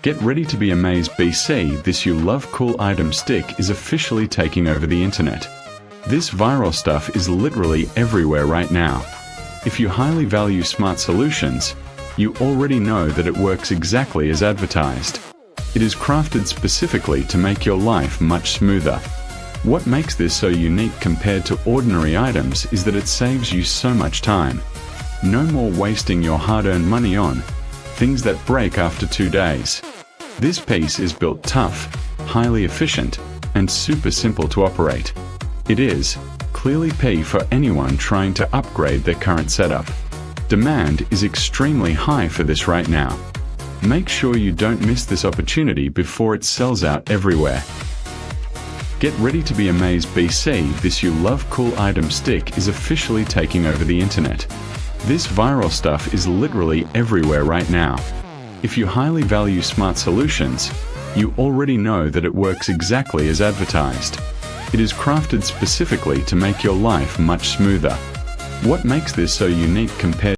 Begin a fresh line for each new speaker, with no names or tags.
Get ready to be amazed BC, this you love cool item stick is officially taking over the internet. This viral stuff is literally everywhere right now. If you highly value smart solutions, you already know that it works exactly as advertised. It is crafted specifically to make your life much smoother. What makes this so unique compared to ordinary items is that it saves you so much time. No more wasting your hard-earned money on things that break after 2 days. This piece is built tough, highly efficient, and super simple to operate. It is clearly P for anyone trying to upgrade their current setup. Demand is extremely high for this right now. Make sure you don't miss this opportunity before it sells out everywhere. Get ready to be amazed BC, this you love cool item stick is officially taking over the internet. This viral stuff is literally everywhere right now. If you highly value smart solutions, you already know that it works exactly as advertised. It is crafted specifically to make your life much smoother. What makes this so unique compared